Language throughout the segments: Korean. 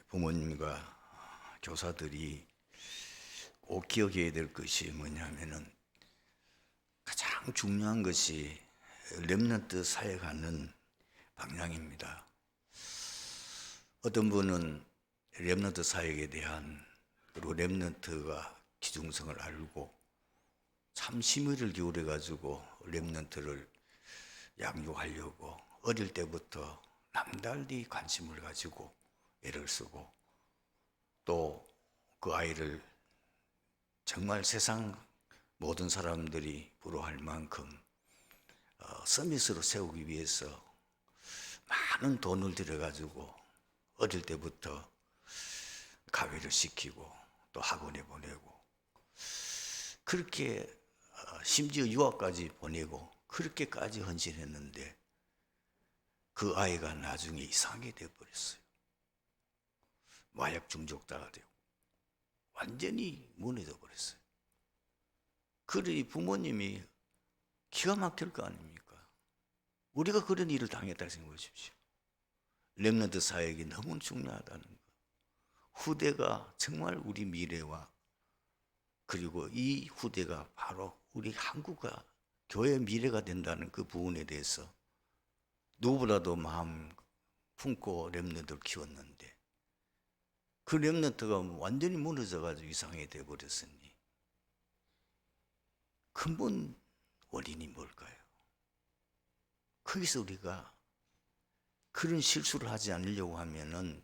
부모님과 교사들이 꼭 기억해야 될 것이 뭐냐면은 가장 중요한 것이 렘넌트 사역하는 방향입니다. 어떤 분은 렘넌트 사역에 대한 그리고 렘넌트가 기중성을 알고 참 심의를 기울여 가지고 렘넌트를 양육하려고 어릴 때부터 남달리 관심을 가지고 애를 쓰고 또 그 아이를 정말 세상 모든 사람들이 부러워할 만큼 서밋으로 세우기 위해서 많은 돈을 들여가지고 어릴 때부터 가외를 시키고 또 학원에 보내고 그렇게 심지어 유학까지 보내고 그렇게까지 헌신했는데 그 아이가 나중에 이상하게 되어버렸어요. 마약 중독자가 되고 완전히 무너져 버렸어요. 그러니 부모님이 기가 막힐 거 아닙니까? 우리가 그런 일을 당했다고 생각해 보십시오. 렘넌트 사역이 너무 중요하다는 거. 후대가 정말 우리 미래와 그리고 이 후대가 바로 우리 한국과 교회의 미래가 된다는 그 부분에 대해서 누구보다도 마음 품고 렘넌트를 키웠는데 그 렘넌트가 완전히 무너져가지고 이상하게 되어버렸으니 근본 원인이 뭘까요? 거기서 우리가 그런 실수를 하지 않으려고 하면은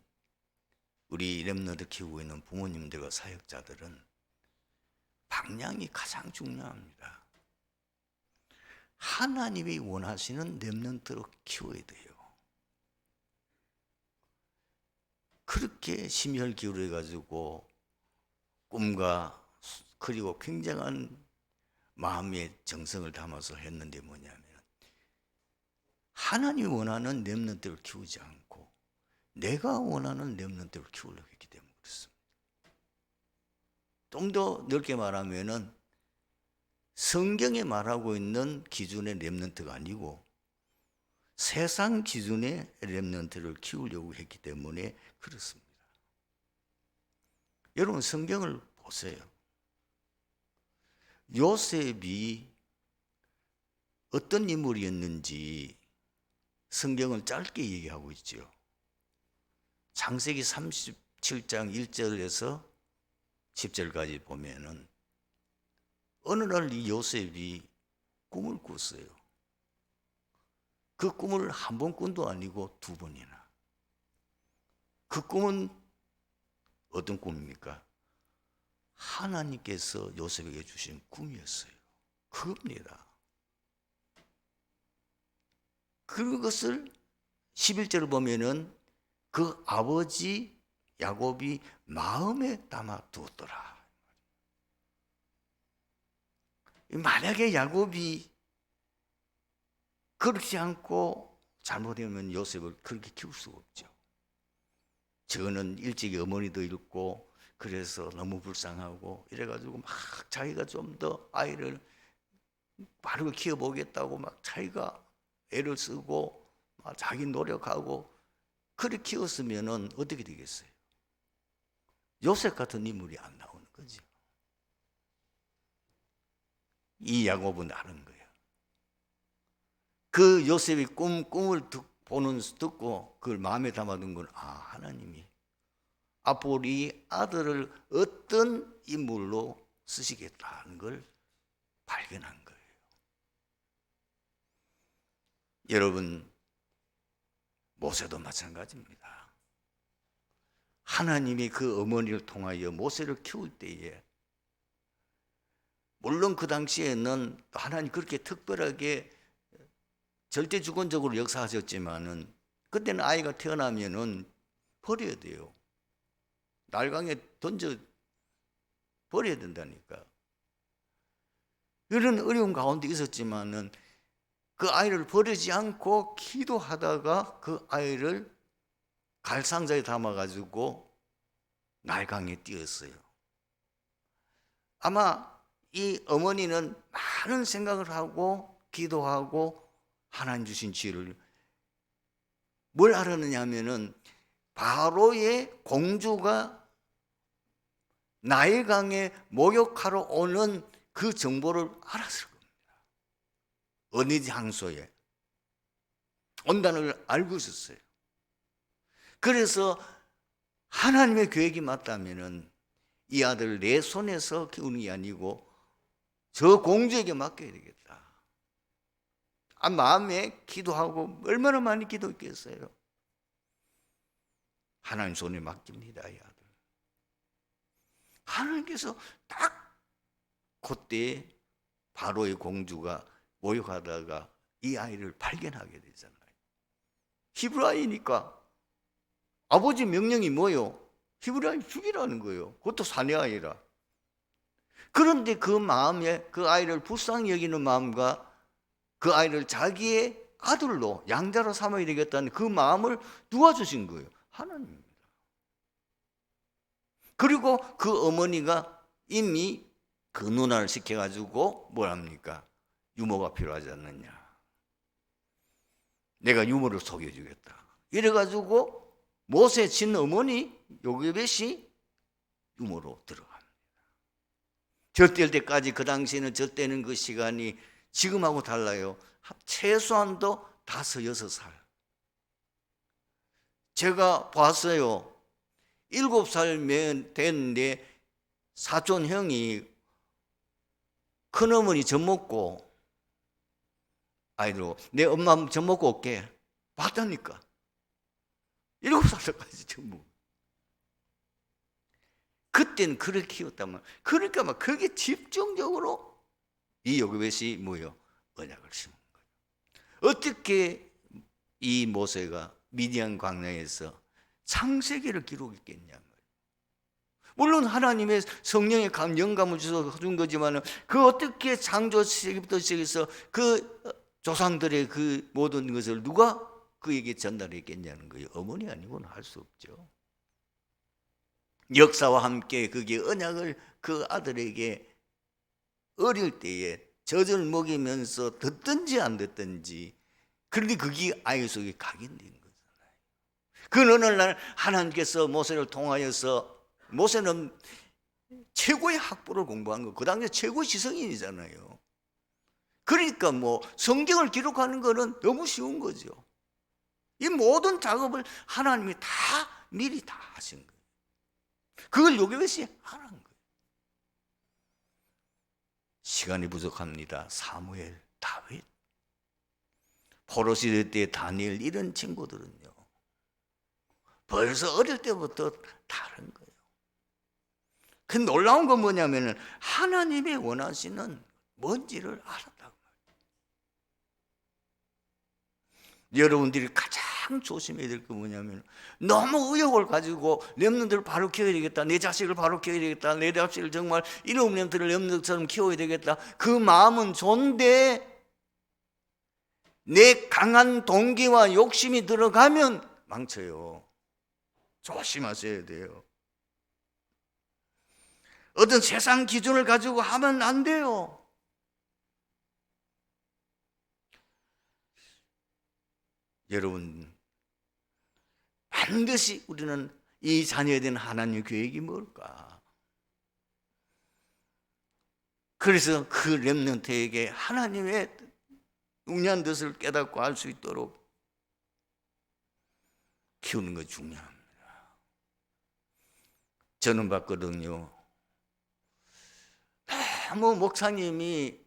우리 렘넌트 키우고 있는 부모님들과 사역자들은 방향이 가장 중요합니다. 하나님이 원하시는 렘넌트로 키워야 돼요. 그렇게 심혈 기울여 가지고 꿈과 그리고 굉장한 마음의 정성을 담아서 했는데 뭐냐면 하나님이 원하는 렘넌트를 키우지 않고 내가 원하는 렘넌트를 키우려고 했기 때문에 그렇습니다. 좀 더 넓게 말하면은 성경에 말하고 있는 기준의 렘넌트가 아니고 세상 기준의 렘넌트를 키우려고 했기 때문에 그렇습니다. 여러분 성경을 보세요. 요셉이 어떤 인물이었는지 성경은 짧게 얘기하고 있죠. 창세기 37장 1절에서 10절까지 보면은 어느 날 이 요셉이 꿈을 꿨어요. 그 꿈을 한 번 꾼도 아니고 두 번이나. 그 꿈은 어떤 꿈입니까? 하나님께서 요셉에게 주신 꿈이었어요. 그겁니다. 그것을 11절을 보면은 그 아버지 야곱이 마음에 담아 두었더라. 만약에 야곱이 그렇지 않고 잘못하면 요셉을 그렇게 키울 수가 없죠. 저는 일찍이 어머니도 잃고 그래서 너무 불쌍하고 이래가지고 막 자기가 좀 더 아이를 바르게 키워보겠다고 막 자기가 애를 쓰고 막 자기 노력하고 그렇게 키웠으면은 어떻게 되겠어요? 요셉 같은 인물이 안 나오는 거죠. 이 야곱은 아는 거예요. 그 요셉이 꿈을 듣고 그걸 마음에 담아둔 건 하나님이 앞으로 이 아들을 어떤 인물로 쓰시겠다는 걸 발견한 거예요. 여러분 모세도 마찬가지입니다. 하나님이 그 어머니를 통하여 모세를 키울 때에 물론 그 당시에는 하나님 그렇게 특별하게 절대주권적으로 역사하셨지만은 그때는 아이가 태어나면은 버려야 돼요. 날강에 던져 버려야 된다니까. 이런 어려운 가운데 있었지만은 그 아이를 버리지 않고 기도하다가 그 아이를 갈상자에 담아가지고 날강에 띄었어요. 아마 이 어머니는 많은 생각을 하고 기도하고 하나님 주신 지혜를 뭘 알았느냐 하면은 바로의 공주가 나일강에 목욕하러 오는 그 정보를 알았을 겁니다. 어느 장소에 온다는 걸 알고 있었어요. 그래서 하나님의 계획이 맞다면은 이 아들 내 손에서 키우는 게 아니고 저 공주에게 맡겨야 되겠다. 마음에 기도하고 얼마나 많이 기도했겠어요. 하나님 손에 맡깁니다, 이 아들. 하나님께서 딱 그때 바로의 공주가 모욕하다가 이 아이를 발견하게 되잖아요. 히브라이니까 아버지 명령이 뭐요? 히브라이 죽이라는 거예요. 그것도 사내 아이라. 그런데 그 마음에 그 아이를 불쌍히 여기는 마음과 그 아이를 자기의 아들로 양자로 삼아야 되겠다는 그 마음을 누가 주신 거예요? 하나님입니다. 그리고 그 어머니가 이미 그 누나를 시켜가지고 뭘 합니까? 유모가 필요하지 않느냐. 내가 유모를 속여주겠다. 이래가지고 모세 친어머니 요게벳이 유모로 들어갑니다. 젖될 때까지 그 당시에는 젖대는 그 시간이 지금하고 달라요. 최소한도 5, 6살. 제가 봤어요. 7살 된 내 사촌 형이 큰어머니 젖 먹고 아이들 내 엄마 젖 먹고 올게. 봤다니까. 7살까지 젖 먹고. 그때는 그렇게 키웠다면 그러니까 막 그게 집중적으로 이 요게벳이 뭐요? 언약을 심은 거예요. 어떻게 이 모세가 미디안 광야에서 창세기를 기록했겠냐는 거예요. 물론 하나님의 성령의 영감을 주셔서 준 거지만 그 어떻게 창조시부터 시작해서 그 조상들의 그 모든 것을 누가 그에게 전달했겠냐는 거예요. 어머니 아니고는 할 수 없죠. 역사와 함께 그게 언약을 그 아들에게 어릴 때에 젖을 먹이면서 듣든지 안 듣든지 그런데 그게 아이 속에 각인된 거잖아요. 그 어느 날 하나님께서 모세를 통하여서 모세는 최고의 학부를 공부한 거, 그 당시에 최고 지성인이잖아요. 그러니까 뭐 성경을 기록하는 거는 너무 쉬운 거죠. 이 모든 작업을 하나님이 다 미리 다 하신 거예요. 그걸 요게벳이 하는 거예요. 시간이 부족합니다. 사무엘, 다윗, 포로시대 때 다니엘 이런 친구들은요. 벌써 어릴 때부터 다른 거예요. 그 놀라운 건 뭐냐면은 하나님이 원하시는 뭔지를 알았다고 말이에요. 여러분들이 가장 조심해야 될 건 뭐냐면 너무 의욕을 가지고 렘넌트를 바로 키워야 되겠다. 내 자식을 바로 키워야 되겠다. 내 자식을 정말 이런 렘넌트를 렘넌트처럼 키워야 되겠다. 그 마음은 좋은데 내 강한 동기와 욕심이 들어가면 망쳐요. 조심하셔야 돼요. 어떤 세상 기준을 가지고 하면 안 돼요. 여러분, 반드시 우리는 이 자녀에 대한 하나님의 계획이 뭘까? 그래서 그 렘넌트에게 하나님의 영리한 뜻을 깨닫고 알 수 있도록 키우는 것 중요합니다. 저는 봤거든요. 너무 목사님이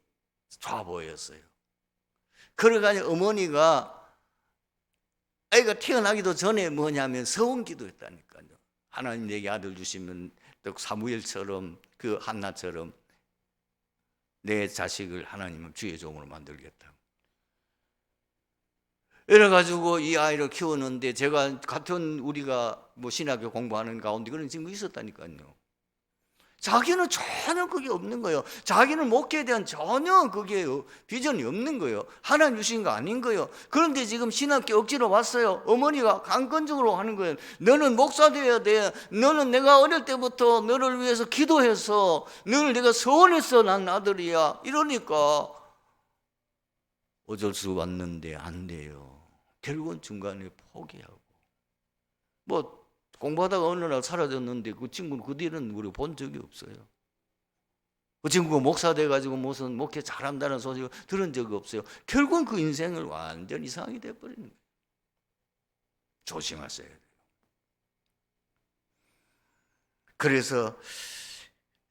좋아 보였어요. 그래가지고 어머니가 아이가 태어나기도 전에 뭐냐면 서원 기도했다니까요. 하나님 내게 아들 주시면 또 사무엘처럼 그 한나처럼 내 자식을 하나님은 주의 종으로 만들겠다. 이래가지고 이 아이를 키웠는데 제가 같은 우리가 뭐 신학교 공부하는 가운데 그런 친구 있었다니까요. 자기는 전혀 그게 없는 거예요. 자기는 목회에 대한 전혀 그게 비전이 없는 거예요. 하나님 주신 거 아닌 거예요. 그런데 지금 신학교 억지로 왔어요. 어머니가 강권적으로 하는 거예요. 너는 목사 되어야 돼. 너는 내가 어릴 때부터 너를 위해서 기도해서 너를 내가 소원해서 난 아들이야. 이러니까 어쩔 수 없는데 안 돼요. 결국은 중간에 포기하고 뭐 공부하다가 어느 날 사라졌는데 그 친구는 그 뒤는 우리 본 적이 없어요. 그 친구가 목사 돼가지고 무슨 목회 잘한다는 소식을 들은 적이 없어요. 결국은 그 인생을 완전 이상하게 돼버리는 거예요. 조심하셔야 돼요. 그래서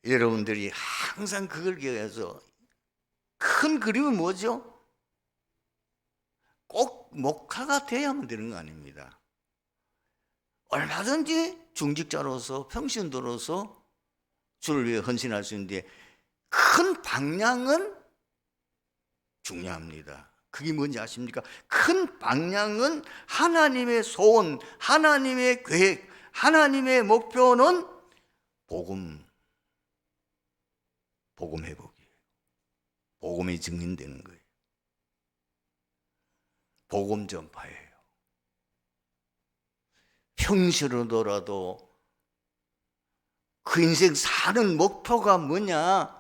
여러분들이 항상 그걸 기억해서, 큰 그림은 뭐죠? 꼭 목사가 돼야만 되는 거 아닙니다. 얼마든지 중직자로서 평신도로서 주를 위해 헌신할 수 있는데, 큰 방향은 중요합니다. 그게 뭔지 아십니까? 큰 방향은 하나님의 소원, 하나님의 계획, 하나님의 목표는 복음 회복이에요. 복음이 증인되는 거예요. 복음 전파예요. 평시로더라도 그 인생 사는 목표가 뭐냐?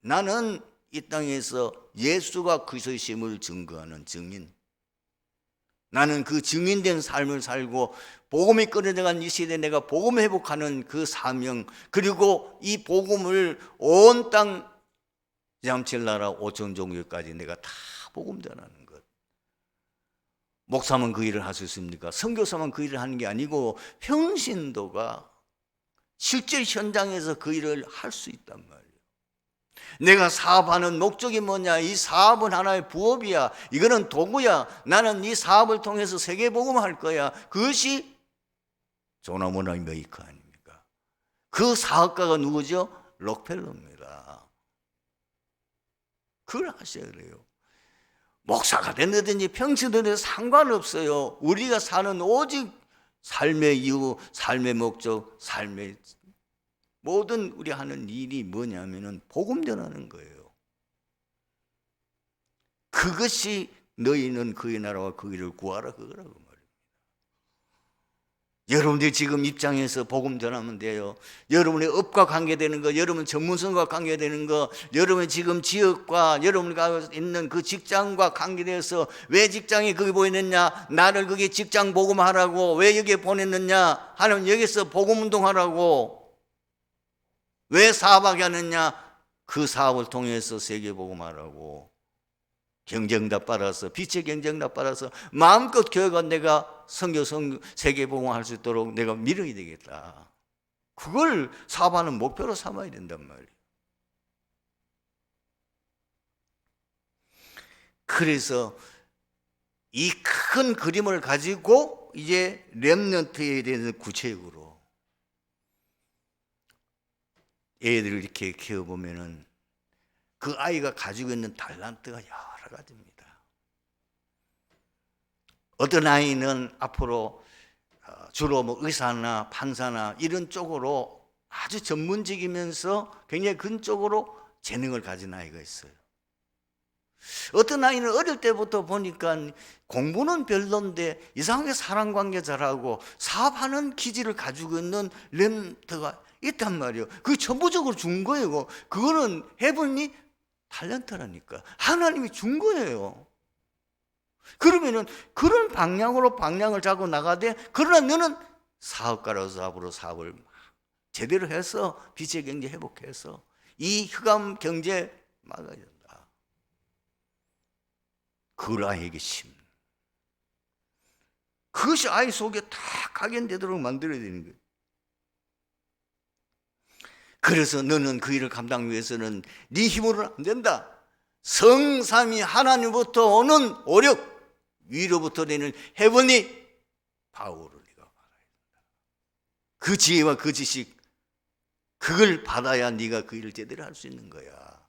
나는 이 땅에서 예수가 그리스도이심을 증거하는 증인, 나는 그 증인된 삶을 살고 복음이 끊어져간 이 시대에 내가 복음 회복하는 그 사명, 그리고 이 복음을 온 땅 양칠 나라 5천 종교까지 내가 다 복음 전하는 것. 목사만 그 일을 할 수 있습니까? 선교사만 그 일을 하는 게 아니고 평신도가 실제 현장에서 그 일을 할 수 있단 말이에요. 내가 사업하는 목적이 뭐냐? 이 사업은 하나의 부업이야. 이거는 도구야. 나는 이 사업을 통해서 세계복음할 거야. 그것이 조나모나 메이커 아닙니까? 그 사업가가 누구죠? 록펠러입니다. 그걸 하셔야 돼요. 목사가 됐든지 평신도든 상관없어요. 우리가 사는 오직 삶의 이유, 삶의 목적, 삶의 모든 우리 하는 일이 뭐냐면은 복음 전하는 거예요. 그것이 너희는 그의 나라와 그 일을 구하라, 그거라고 말입니다. 여러분들이 지금 입장에서 복음 전하면 돼요. 여러분의 업과 관계되는 거, 여러분 전문성과 관계되는 거, 여러분의 지금 지역과 여러분이 있는 그 직장과 관계돼서 왜 직장이 거기 보냈느냐? 나를 거기 직장 복음하라고. 왜 여기에 보냈느냐? 하나님 여기서 복음운동하라고. 왜 사업하게 하느냐? 그 사업을 통해서 세계 복음하라고. 경쟁답 빨아서, 빛의 경쟁답 빨아서 마음껏 교회가 내가 세계 복음할 수 있도록 내가 밀어야 되겠다. 그걸 사업하는 목표로 삼아야 된단 말이에요. 그래서 이 큰 그림을 가지고 이제 렘넌트에 대해서 구체적으로 애들을 이렇게 키워보면은 그 아이가 가지고 있는 달란트가 여러 가지입니다. 어떤 아이는 앞으로 주로 뭐 의사나 판사나 이런 쪽으로 아주 전문직이면서 굉장히 그런 쪽으로 재능을 가진 아이가 있어요. 어떤 아이는 어릴 때부터 보니까 공부는 별론데 이상하게 사람관계 잘하고 사업하는 기질을 가지고 있는 렘넌트가 있단 말이에요. 그게 전부적으로 준 거예요. 그거는 헤븐리 탤런트라니까. 하나님이 준 거예요. 그러면은 그런 방향을 잡고 나가되, 그러나 너는 사업가로서 앞으로 사업을 제대로 해서 빛의 경제 회복해서 이 흑암 경제 막아야 된다. 그걸 아이에게 심. 그것이 아이 속에 다 각인되도록 만들어야 되는 거예요. 그래서 너는 그 일을 감당 위해서는 네 힘으로는 안 된다. 성삼위 하나님부터 오는 오력, 위로부터 내는 헤븐리 파워를 네가 받아야 된다. 그 지혜와 그 지식, 그걸 받아야 네가 그 일을 제대로 할 수 있는 거야.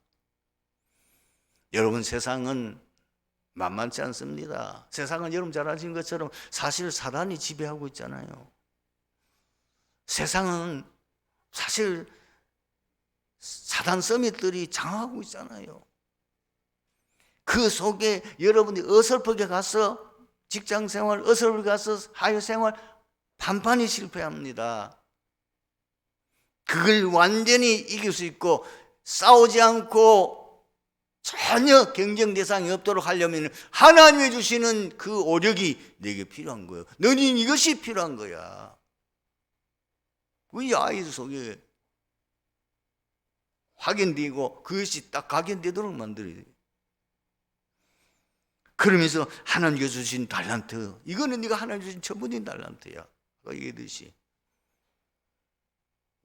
여러분, 세상은 만만치 않습니다. 세상은 여러분 잘 아시는 것처럼 사실 사단이 지배하고 있잖아요. 세상은 사실 사단 서밋들이 장악하고 있잖아요. 그 속에 여러분이 어설프게 가서 직장생활, 어설프게 가서 사회생활 반판이 실패합니다. 그걸 완전히 이길 수 있고 싸우지 않고 전혀 경쟁 대상이 없도록 하려면 하나님이 주시는 그 오력이 내게 필요한 거예요. 너는 이것이 필요한 거야. 이 아이 속에 확인되고 그것이 딱 각인되도록 만들어야 돼요. 그러면서 하나님께 주신 달란트, 이거는 네가 하나님 주신 전부인 달란트야. 얘기했듯이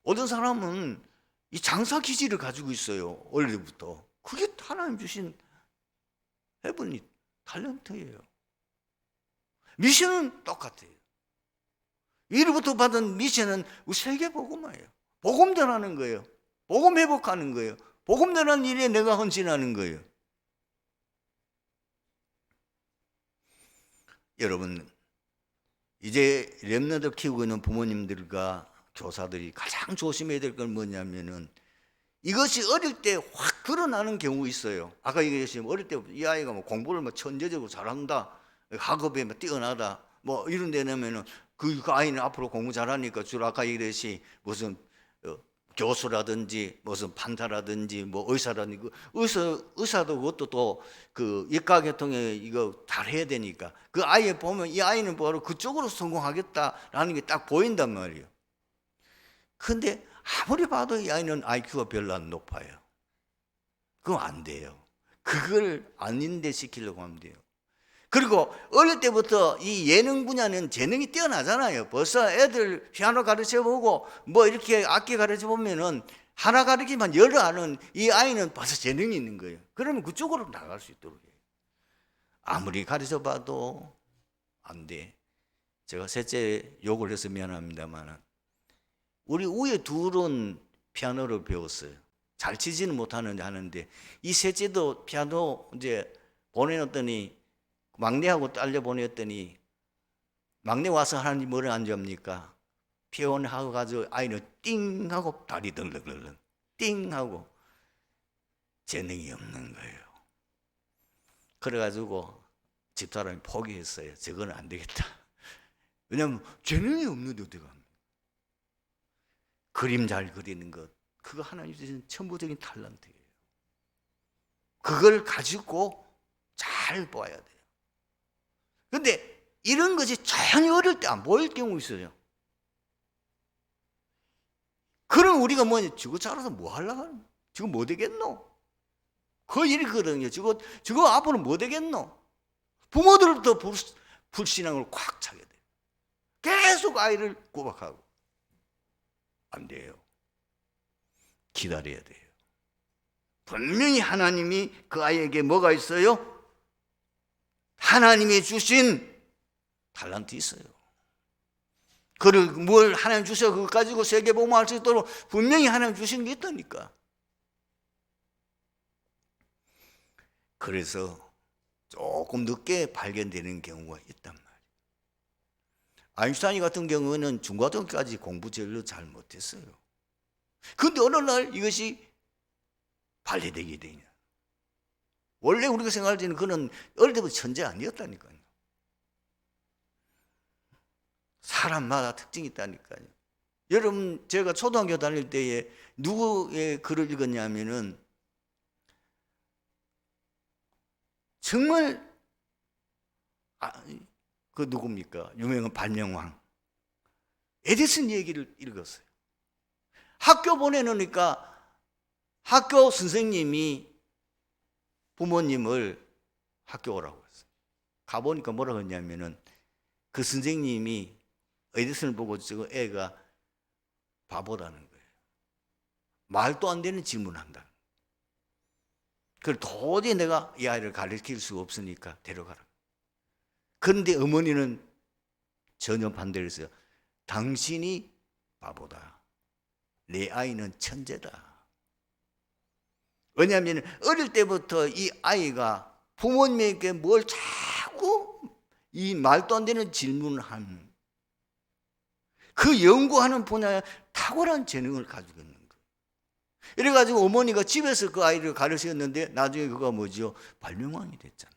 어떤 사람은 이 장사 기질을 가지고 있어요. 어릴 때부터. 그게 하나님 주신 헤븐리 탤런트예요. 미션은 똑같아요. 이로부터 받은 미션은 세계 복음화예요. 복음 전하는 거예요. 복음 회복하는 거예요. 복음 전하는 일에 내가 헌신하는 거예요. 여러분, 이제 렘넌트를 키우고 있는 부모님들과 교사들이 가장 조심해야 될 건 뭐냐면은, 이것이 어릴 때 확 드러나는 경우 있어요. 아까 얘기했지만 어릴 때 이 아이가 뭐 공부를 뭐 천재적으로 잘한다, 학업에 뭐 뛰어나다, 뭐 이런 데 되면은 그 아이는 앞으로 공부 잘하니까 주로 아까 얘기했듯이 무슨 교수라든지 무슨 판사라든지 뭐 의사라든지, 의사도 그것도 또 그 이과계통에 이거 잘해야 되니까 그 아이 보면 이 아이는 바로 그쪽으로 성공하겠다라는 게 딱 보인단 말이에요. 근데 아무리 봐도 이 아이는 IQ가 별로 안 높아요. 그럼 안 돼요. 그걸 아닌데 시키려고 하면 돼요. 그리고 어릴 때부터 이 예능 분야는 재능이 뛰어나잖아요. 벌써 애들 피아노 가르쳐보고 뭐 이렇게 악기 가르쳐보면은 하나 가르치면 열을 아는 이 아이는 벌써 재능이 있는 거예요. 그러면 그쪽으로 나갈 수 있도록 해요. 아무리 가르쳐봐도 안 돼. 제가 셋째 욕을 해서 미안합니다만, 우리 위에 둘은 피아노를 배웠어요. 잘 치지는 못하는데 하는데, 이 셋째도 피아노 이제 보내놨더니, 막내하고 딸려 보냈더니, 막내 와서 하나님 뭐를 안 줍니까? 피아노 하고 가지고 아이는 띵 하고 다리 덜렁덜렁 띵 하고 재능이 없는 거예요. 그래가지고 집사람이 포기했어요. 저거는 안 되겠다. 왜냐하면 재능이 없는데 어떻게 합니까? 그림 잘 그리는 것, 그거 하나님 주신 천부적인 탤런트예요. 그걸 가지고 잘 봐야 돼요. 그런데 이런 것이 조용히 어릴 때 안 보일 경우 있어요. 그럼 우리가 뭐냐, 저거 자라서 뭐 하려고 하는, 저거 뭐 되겠노? 그 일이거든요. 저거 앞으로 뭐 되겠노? 부모들부터 불신앙을 꽉 차게 돼요. 계속 아이를 구박하고. 안 돼요. 기다려야 돼요. 분명히 하나님이 그 아이에게 뭐가 있어요? 하나님이 주신 탤런트 있어요. 그를 뭘 하나님 주셔 그거 가지고 세계 복음할 수 있도록 분명히 하나님 주신 게 있다니까. 그래서 조금 늦게 발견되는 경우가 있단 말이에요. 아인슈타인 같은 경우는 중고등학교까지 공부 제일로 잘 못했어요. 그런데 어느 날 이것이 발휘되게 되냐. 원래 우리가 생각할 때는 그는 어릴 때부터 천재 아니었다니까요. 사람마다 특징이 있다니까요. 여러분, 제가 초등학교 다닐 때에 누구의 글을 읽었냐면은 정말 그 누굽니까? 유명한 발명왕 에디슨 얘기를 읽었어요. 학교 보내놓으니까 학교 선생님이 부모님을 학교 오라고 했어요. 가보니까 뭐라고 했냐면은 그 선생님이 에디슨을 보고 저거 애가 바보라는 거예요. 말도 안 되는 질문을 한다. 그걸 도저히 내가 이 아이를 가르칠 수가 없으니까 데려가라. 그런데 어머니는 전혀 반대를 했어요. 당신이 바보다. 내 아이는 천재다. 왜냐하면 어릴 때부터 이 아이가 부모님에게 뭘 자꾸 이 말도 안 되는 질문을 하는 그 연구하는 분야에 탁월한 재능을 가지고 있는 거예요. 이래가지고 어머니가 집에서 그 아이를 가르쳤는데 나중에 그가 뭐죠? 발명왕이 됐잖아요.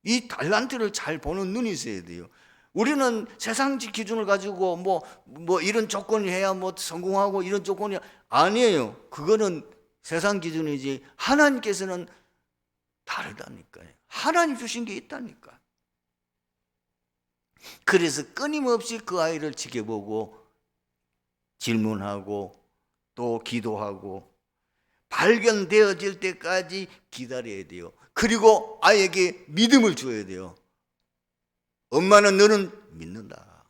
이 달란트를 잘 보는 눈이 있어야 돼요. 우리는 세상적 기준을 가지고 뭐 이런 조건이 해야 뭐 성공하고 이런 조건이 아니에요. 그거는 세상 기준이지 하나님께서는 다르다니까요. 하나님 주신 게 있다니까. 그래서 끊임없이 그 아이를 지켜보고 질문하고 또 기도하고 발견되어질 때까지 기다려야 돼요. 그리고 아이에게 믿음을 줘야 돼요. 엄마는 너는 믿는다.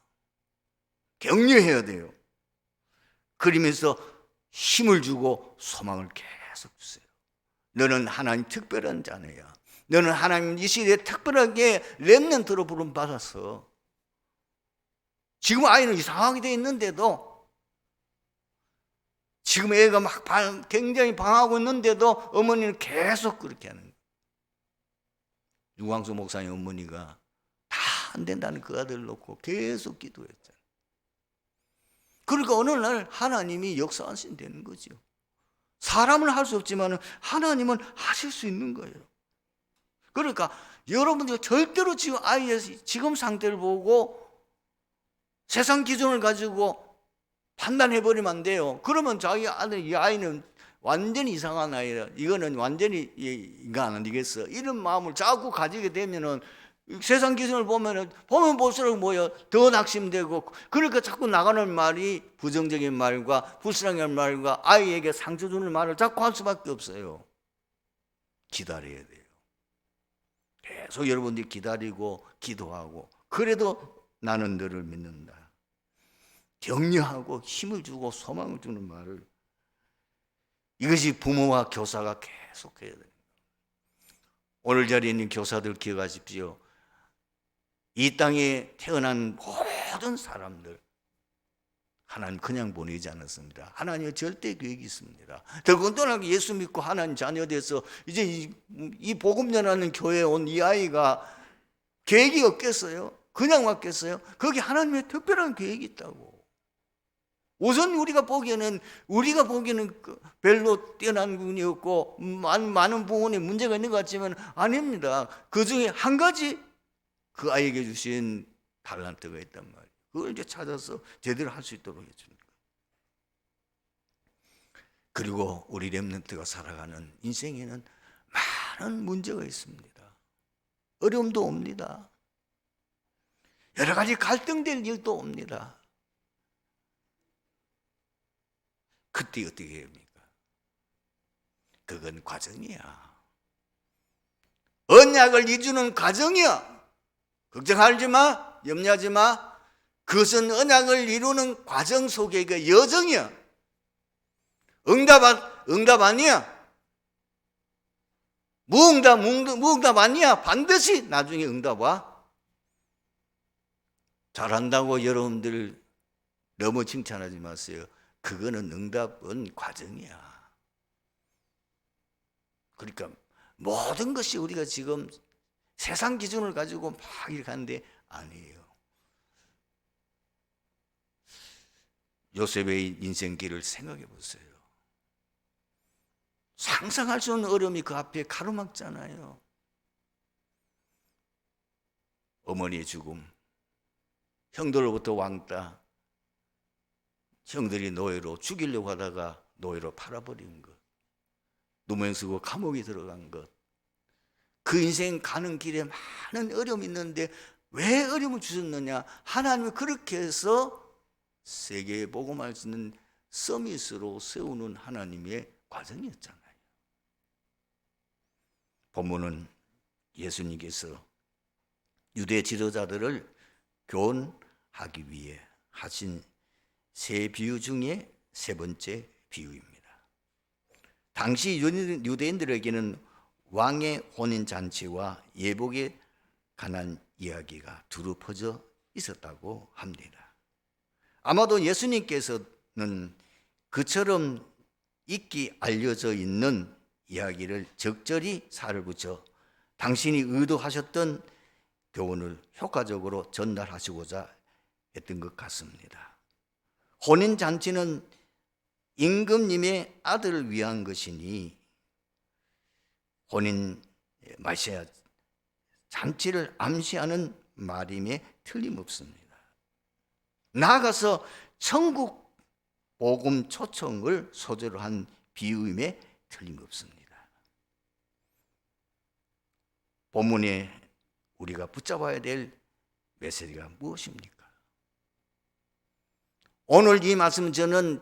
격려해야 돼요. 그러면서 힘을 주고 소망을 계속 주세요. 너는 하나님 특별한 자녀야. 너는 하나님 이 시대에 특별하게 렘넌트로 부름 받았어. 지금 아이는 이상하게 돼 있는데도, 지금 애가 막 굉장히 방황하고 있는데도 어머니는 계속 그렇게 하는 거예요. 유광수 목사님 어머니가 다 안 된다는 그 아들을 놓고 계속 기도했잖아요. 그러니까 어느 날 하나님이 역사하신다는 거죠. 사람은 할 수 없지만 하나님은 하실 수 있는 거예요. 그러니까 여러분들 절대로 지금 아이의 지금 상태를 보고 세상 기준을 가지고 판단해버리면 안 돼요. 그러면 자기 아들, 이 아이는 완전히 이상한 아이라, 이거는 완전히 인간 아니겠어. 이런 마음을 자꾸 가지게 되면은 세상 기준을 보면 볼수록 뭐요? 더 낙심되고, 그러니까 자꾸 나가는 말이 부정적인 말과 불쌍한 말과 아이에게 상처 주는 말을 자꾸 할 수밖에 없어요. 기다려야 돼요. 계속 여러분들이 기다리고 기도하고, 그래도 나는 너를 믿는다. 격려하고 힘을 주고 소망을 주는 말을, 이것이 부모와 교사가 계속 해야 돼요. 오늘 자리에 있는 교사들 기억하십시오. 이 땅에 태어난 모든 사람들 하나님 그냥 보내지 않았습니다. 하나님의 절대 계획이 있습니다. 더군다나 예수 믿고 하나님 자녀 돼서 이제 이 복음 전하는 교회에 온 이 아이가 계획이 없겠어요? 그냥 왔겠어요? 거기 하나님의 특별한 계획이 있다고. 우선 우리가 보기에는 별로 뛰어난 부분이 없고 많은 부분에 문제가 있는 것 같지만 아닙니다. 그 중에 한 가지 그 아이에게 주신 달란트가 있단 말이에요. 그걸 이제 찾아서 제대로 할 수 있도록 해주는 거예요. 그리고 우리 렘넌트가 살아가는 인생에는 많은 문제가 있습니다. 어려움도 옵니다. 여러 가지 갈등될 일도 옵니다. 그때 어떻게 해야 합니까? 그건 과정이야. 언약을 이루는 과정이야. 걱정하지 마, 염려하지 마. 그것은 언약을 이루는 과정 속의 그 여정이야. 응답 아니야. 무응답 아니야. 반드시 나중에 응답 와. 잘한다고 여러분들 너무 칭찬하지 마세요. 그거는 응답은 과정이야. 그러니까 모든 것이 우리가 지금 세상 기준을 가지고 막 이렇게 하는데 아니에요. 요셉의 인생길을 생각해 보세요. 상상할 수 없는 어려움이 그 앞에 가로막잖아요. 어머니의 죽음, 형들로부터 왕따, 형들이 노예로 죽이려고 하다가 노예로 팔아버린 것, 누명 쓰고 감옥에 들어간 것, 그 인생 가는 길에 많은 어려움이 있는데 왜 어려움을 주셨느냐? 하나님이 그렇게 해서 세계에 복음할 수 있는 서밋으로 세우는 하나님의 과정이었잖아요. 본문은 예수님께서 유대 지도자들을 교훈하기 위해 하신 세 비유 중에 세 번째 비유입니다. 당시 유대인들에게는 왕의 혼인잔치와 예복에 관한 이야기가 두루 퍼져 있었다고 합니다. 아마도 예수님께서는 그처럼 익히 알려져 있는 이야기를 적절히 살을 붙여 당신이 의도하셨던 교훈을 효과적으로 전달하시고자 했던 것 같습니다. 혼인잔치는 임금님의 아들을 위한 것이니 혼인 마시아 잔치를 암시하는 말임에 틀림없습니다. 나아가서 천국 복음 초청을 소재로 한 비유임에 틀림없습니다. 본문에 우리가 붙잡아야 될 메시지가 무엇입니까? 오늘 이 말씀은 저는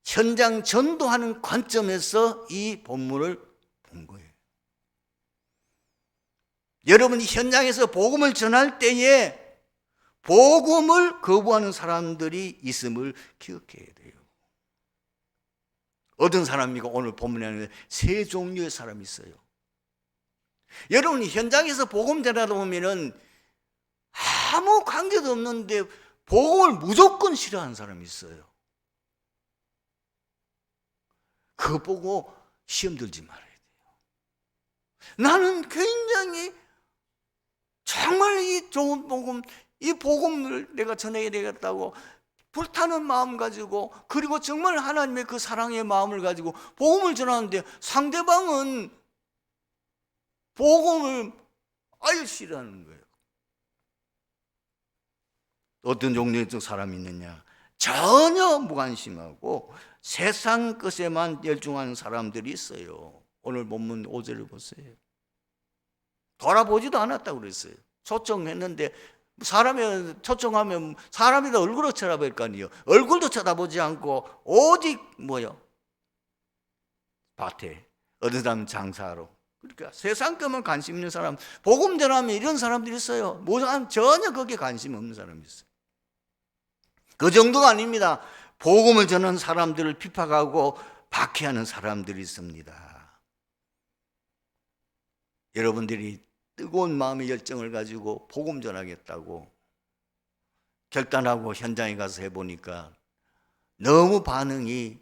현장 전도하는 관점에서 이 본문을 본 거예요. 여러분이 현장에서 복음을 전할 때에 복음을 거부하는 사람들이 있음을 기억해야 돼요. 어떤 사람이고 오늘 본문에는 세 종류의 사람이 있어요. 여러분이 현장에서 복음 전하다 보면은 아무 관계도 없는데 복음을 무조건 싫어하는 사람이 있어요. 그거 보고 시험 들지 말아야 돼요. 나는 굉장히 정말 이 좋은 복음, 이 복음을 내가 전해야 되겠다고 불타는 마음 가지고, 그리고 정말 하나님의 그 사랑의 마음을 가지고 복음을 전하는데 상대방은 복음을 아예 싫어하는 거예요. 어떤 종류의 사람이 있느냐? 전혀 무관심하고 세상 것에만 열중하는 사람들이 있어요. 오늘 본문 5절을 보세요. 돌아보지도 않았다고 그랬어요. 초청했는데 사람이 초청하면 사람이 다 얼굴을 쳐다볼 거 아니에요. 얼굴도 쳐다보지 않고 오직 뭐요? 밭에 어느 사람 장사하러. 그러니까 세상 것만 관심 있는 사람, 복음 전하면 이런 사람들이 있어요. 뭐 전혀 거기에 관심 없는 사람이 있어요. 그 정도가 아닙니다. 복음을 전하는 사람들을 핍박하고 박해하는 사람들이 있습니다. 여러분들이 뜨거운 마음의 열정을 가지고 복음 전하겠다고 결단하고 현장에 가서 해보니까 너무 반응이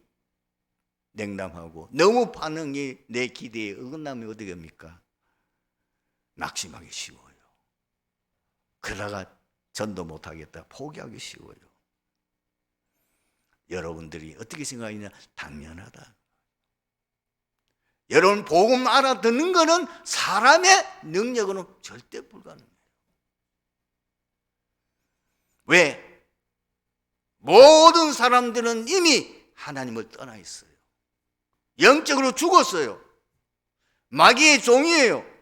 냉담하고 너무 반응이 내 기대에 어긋나면 어떻게 합니까? 낙심하기 쉬워요. 그러다가 전도 못하겠다 포기하기 쉬워요. 여러분들이 어떻게 생각하느냐? 당연하다. 여러분 복음 알아듣는 것은 사람의 능력으로는 절대 불가능해요. 왜? 모든 사람들은 이미 하나님을 떠나 있어요. 영적으로 죽었어요. 마귀의 종이에요.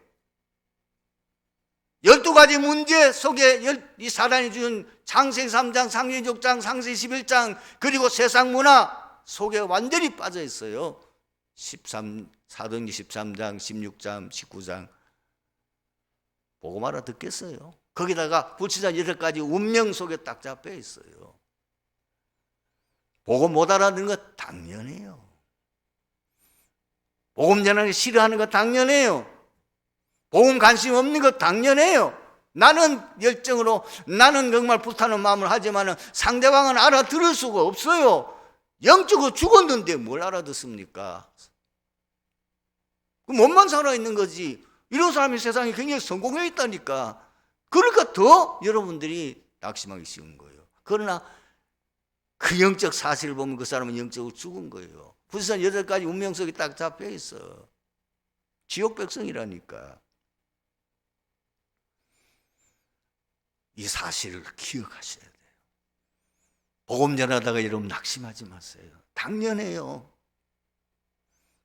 12가지 문제 속에 이 사단이 주는 창세기 3장, 창세기 6장, 창세기 11장, 그리고 세상 문화 속에 완전히 빠져 있어요. 사도행전 13장, 16장, 19장. 복음 알아듣겠어요? 거기다가 불치자 8가지 운명 속에 딱 잡혀 있어요. 복음 못 알아듣는 거 당연해요. 복음 전하는 거 싫어하는 거 당연해요. 복음 관심 없는 거 당연해요. 나는 열정으로, 나는 정말 불타는 마음을 하지만 상대방은 알아들을 수가 없어요. 영적으로 죽었는데 뭘 알아듣습니까? 몸만 살아있는 거지. 이런 사람이 세상에 굉장히 성공해 있다니까. 그러니까 더 여러분들이 낙심하기 쉬운 거예요. 그러나 그 영적 사실을 보면 그 사람은 영적으로 죽은 거예요. 불산 8가지 운명 속에 딱 잡혀 있어. 지옥 백성이라니까. 이 사실을 기억하셔야 돼요. 복음 전하다가 여러분 낙심하지 마세요. 당연해요.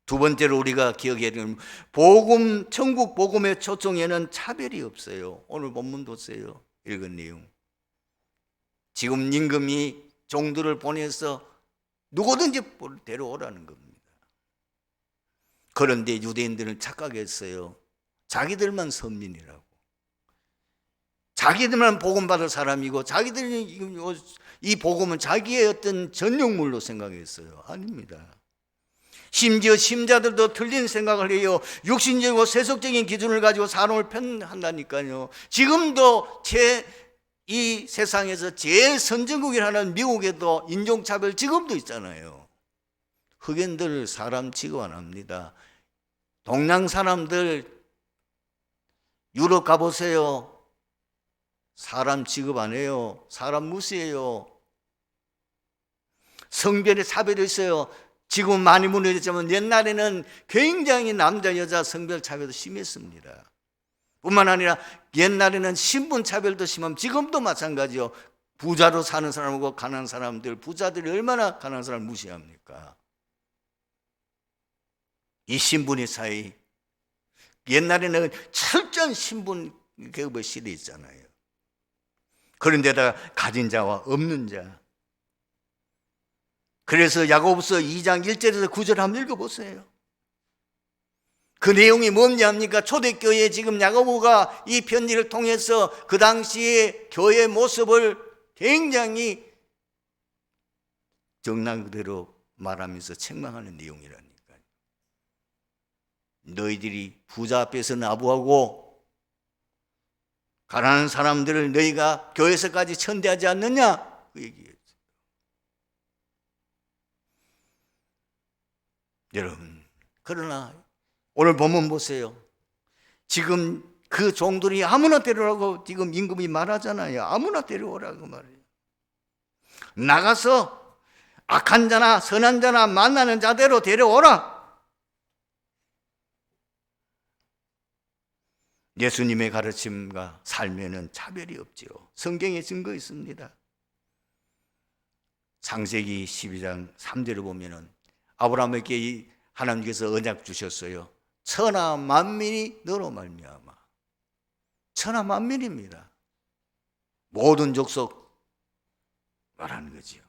두 번째로 우리가 기억해야 되는 복음, 천국 복음의 초청에는 차별이 없어요. 오늘 본문 보세요. 읽은 내용. 지금 임금이 종들을 보내서 누구든지 데려오라는 겁니다. 그런데 유대인들은 착각했어요. 자기들만 선민이라고. 자기들만 복음 받을 사람이고 자기들이 이 복음은 자기의 어떤 전용물로 생각했어요. 아닙니다. 심지어 심자들도 틀린 생각을 해요. 육신적이고 세속적인 기준을 가지고 사람을 편한다니까요. 지금도 이 세상에서 제일 선진국이라는 미국에도 인종차별 지금도 있잖아요. 흑인들 사람 취급 안 합니다. 동양 사람들 유럽 가보세요. 사람 취급 안 해요. 사람 무시해요. 성별의 차별이 있어요. 지금 많이 무너졌지만 옛날에는 굉장히 남자 여자 성별 차별도 심했습니다. 뿐만 아니라 옛날에는 신분 차별도 심하면 지금도 마찬가지요. 부자로 사는 사람하고 가난한 사람들, 부자들이 얼마나 가난한 사람을 무시합니까? 이 신분의 차이. 옛날에는 철저한 신분 계급의 시대 있잖아요. 그런데다가 가진 자와 없는 자. 그래서 야고보서 2장 1절에서 9절 한번 읽어보세요. 그 내용이 뭔지 압니까? 초대교회 지금 야고보가 이 편지를 통해서 그 당시의 교회 모습을 굉장히 정랑 그대로 말하면서 책망하는 내용이라니까요. 너희들이 부자 앞에서는 아부하고 가난한 사람들을 너희가 교회에서까지 천대하지 않느냐? 그 얘기예요. 여러분, 그러나 오늘 본문 보세요. 지금 그 종들이 아무나 데려오라고 지금 임금이 말하잖아요. 아무나 데려오라고 말해요. 나가서 악한 자나 선한 자나 만나는 자대로 데려오라. 예수님의 가르침과 삶에는 차별이 없지요. 성경에 증거 있습니다. 창세기 12장 3절을 보면은 아브라함에게 하나님께서 언약 주셨어요. 천하 만민이 너로 말미암아. 천하 만민입니다. 모든 족속 말하는 거지요.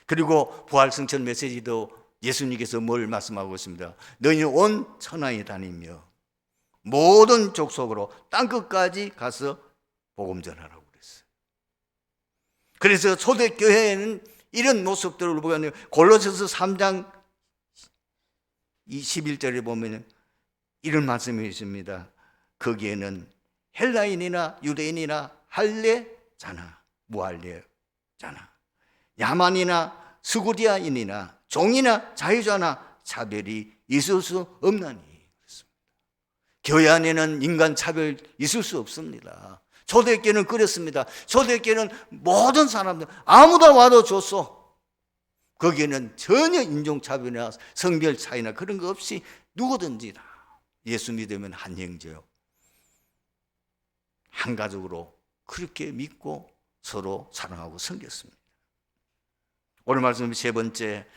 그리고 부활승천 메시지도 예수님께서 뭘 말씀하고 있습니다. 너희는 온 천하에 다니며 모든 족속으로 땅끝까지 가서 복음 전하라고 그랬어요. 그래서 초대교회에는 이런 모습들을 보면 골로새서 3장 21절에 보면 이런 말씀이 있습니다. 거기에는 헬라인이나 유대인이나 할례자나 무할례자나 야만이나 스구디아인이나 종이나 자유자나 차별이 있을 수 없나니 그렇습니다. 교회 안에는 인간 차별 있을 수 없습니다. 초대교회는 그렇습니다. 초대교회는 모든 사람들 아무도 와도 좋소. 거기에는 전혀 인종차별이나 성별 차이나 그런 거 없이 누구든지 다 예수 믿으면 한 형제요, 한 가족으로 그렇게 믿고 서로 사랑하고 섬겼습니다. 오늘 말씀 세 번째,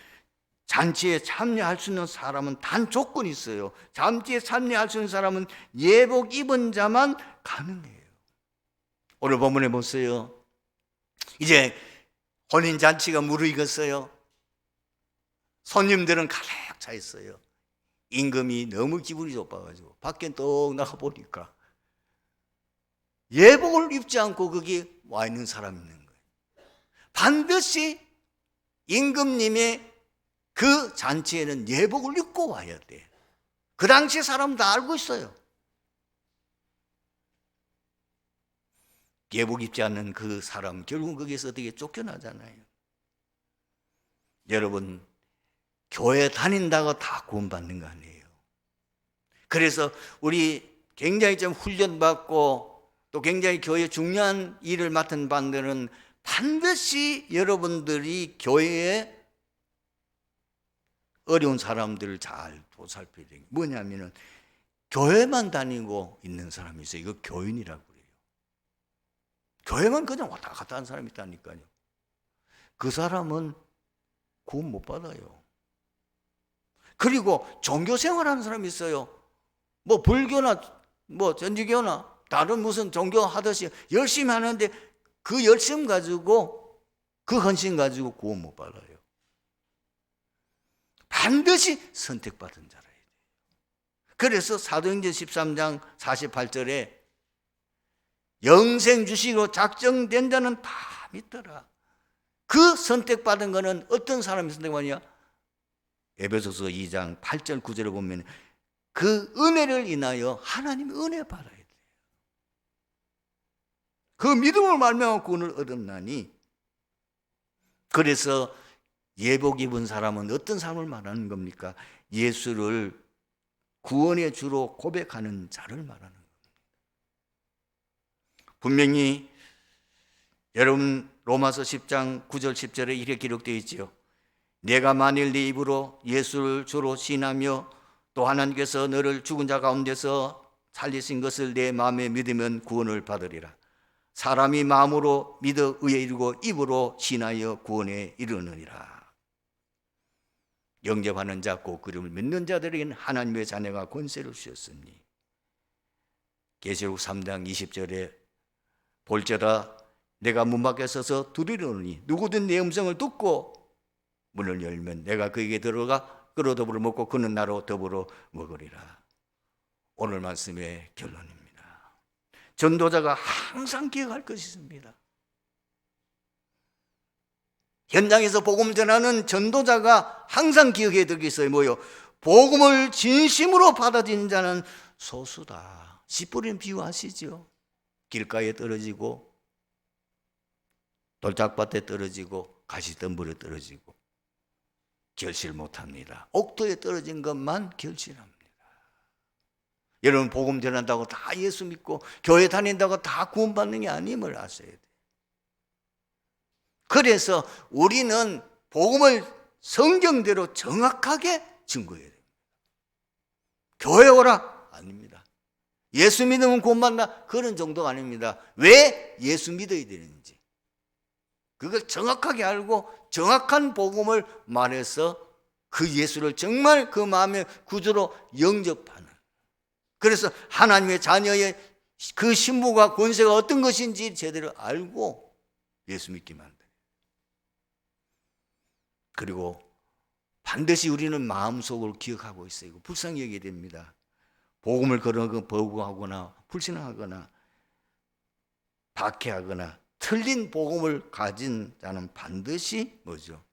잔치에 참여할 수 있는 사람은 단 조건이 있어요. 잔치에 참여할 수 있는 사람은 예복 입은 자만 가능해요. 오늘 본문에 보세요. 이제 혼인잔치가 무르익었어요. 손님들은 가득 차 있어요. 임금이 너무 기분이 좋아가지고 밖에 떡 나가보니까 예복을 입지 않고 거기 와 있는 사람이 있는 거예요. 반드시 임금님의 그 잔치에는 예복을 입고 와야 돼. 그 당시 사람 다 알고 있어요. 예복 입지 않는 그 사람 결국은 거기에서 어떻게 쫓겨나잖아요. 여러분, 교회 다닌다고 다 구원받는 거 아니에요. 그래서 우리 굉장히 좀 훈련받고 또 굉장히 교회에 중요한 일을 맡은 분들은 반드시 여러분들이 교회에 어려운 사람들을 잘 보살펴야 돼요. 뭐냐면은 교회만 다니고 있는 사람이 있어요. 이거 교인이라고 그래요. 교회만 그냥 왔다 갔다 하는 사람이 있다니까요. 그 사람은 구원 못 받아요. 그리고 종교 생활하는 사람이 있어요. 뭐 불교나 뭐 전지교나 다른 무슨 종교 하듯이 열심히 하는데 그 열심 가지고 그 헌신 가지고 구원 못 받아요. 반드시 선택받은 자라야 돼요. 그래서 사도행전 13장 48절에 영생 주시고 작정된 자는 다 믿더라. 그 선택받은 거는 어떤 사람이 선택받냐? 에베소서 2장 8절 9절에 보면 그 은혜를 인하여 하나님의 은혜 받아야 돼요. 그 믿음을 말미암아 구원을 얻었나니. 그래서 예복 입은 사람은 어떤 사람을 말하는 겁니까? 예수를 구원의 주로 고백하는 자를 말하는 겁니다. 분명히 여러분 로마서 10장 9절 10절에 이렇게 기록되어 있지요. 내가 만일 네 입으로 예수를 주로 시인하며 또 하나님께서 너를 죽은 자 가운데서 살리신 것을 내 마음에 믿으면 구원을 받으리라. 사람이 마음으로 믿어 의에 이르고 입으로 시인하여 구원에 이르느니라. 영접하는 자 곧 그름을 믿는 자들에게는 하나님의 자녀가 권세를 주셨으니. 계시록 3장 20절에 볼지어다 내가 문 밖에 서서 두드리노니 누구든 내 음성을 듣고 문을 열면 내가 그에게 들어가 그로 더불어 먹고 그는 나로 더불어 먹으리라. 오늘 말씀의 결론입니다. 전도자가 항상 기억할 것이 있습니다. 현장에서 복음 전하는 전도자가 항상 기억해야 될 게 있어요. 뭐요? 복음을 진심으로 받아들이는 자는 소수다. 씨 뿌리는 비유 아시죠? 길가에 떨어지고 돌짝밭에 떨어지고 가시덤불에 떨어지고 결실 못합니다. 옥토에 떨어진 것만 결실합니다. 여러분 복음 전한다고 다 예수 믿고 교회 다닌다고 다 구원받는 게 아님을 아셔야 돼요. 그래서 우리는 복음을 성경대로 정확하게 증거해야 됩니다. 교회 오라? 아닙니다. 예수 믿으면 구원받는다? 그런 정도가 아닙니다. 왜 예수 믿어야 되는지 그걸 정확하게 알고 정확한 복음을 말해서 그 예수를 정말 그 마음의 구주로 영접하는, 그래서 하나님의 자녀의 그 신분과 권세가 어떤 것인지 제대로 알고 예수 믿게 만들어요. 그리고 반드시 우리는 마음속으로 기억하고 있어요. 이거 불쌍히 여겨야 됩니다. 복음을 거부하거나 불신하거나 박해하거나 틀린 복음을 가진 자는 반드시 뭐죠?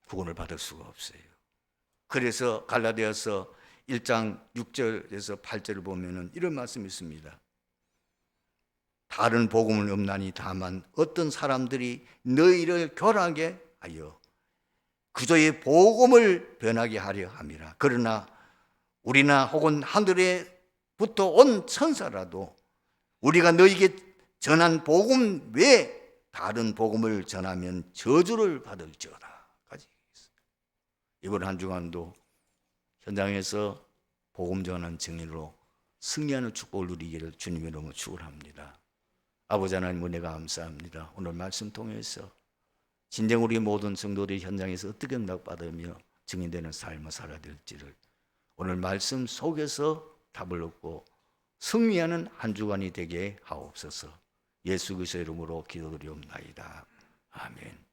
구원을 받을 수가 없어요. 그래서 갈라디아서 1장 6절에서 8절을 보면은 이런 말씀이 있습니다. 다른 복음은 없나니 다만 어떤 사람들이 너희를 교란하게 하여 그저의 복음을 변하게 하려 함이라. 그러나 우리나 혹은 하늘에부터 온 천사라도 우리가 너희에게 전한 복음 외에 다른 복음을 전하면 저주를 받을지어다. 이번 한 주간도 현장에서 복음 전하는 증인으로 승리하는 축복을 누리기를 주님의 이름으로 축원합니다. 아버지 하나님 은혜가 감사합니다. 오늘 말씀 통해서 진정 우리 모든 성도들이 현장에서 어떻게 응답받으며 증인되는 삶을 살아야 될지를 오늘 말씀 속에서 답을 얻고 승리하는 한 주간이 되게 하옵소서. 예수 그리스도의 이름으로 기도드리옵나이다. 아멘.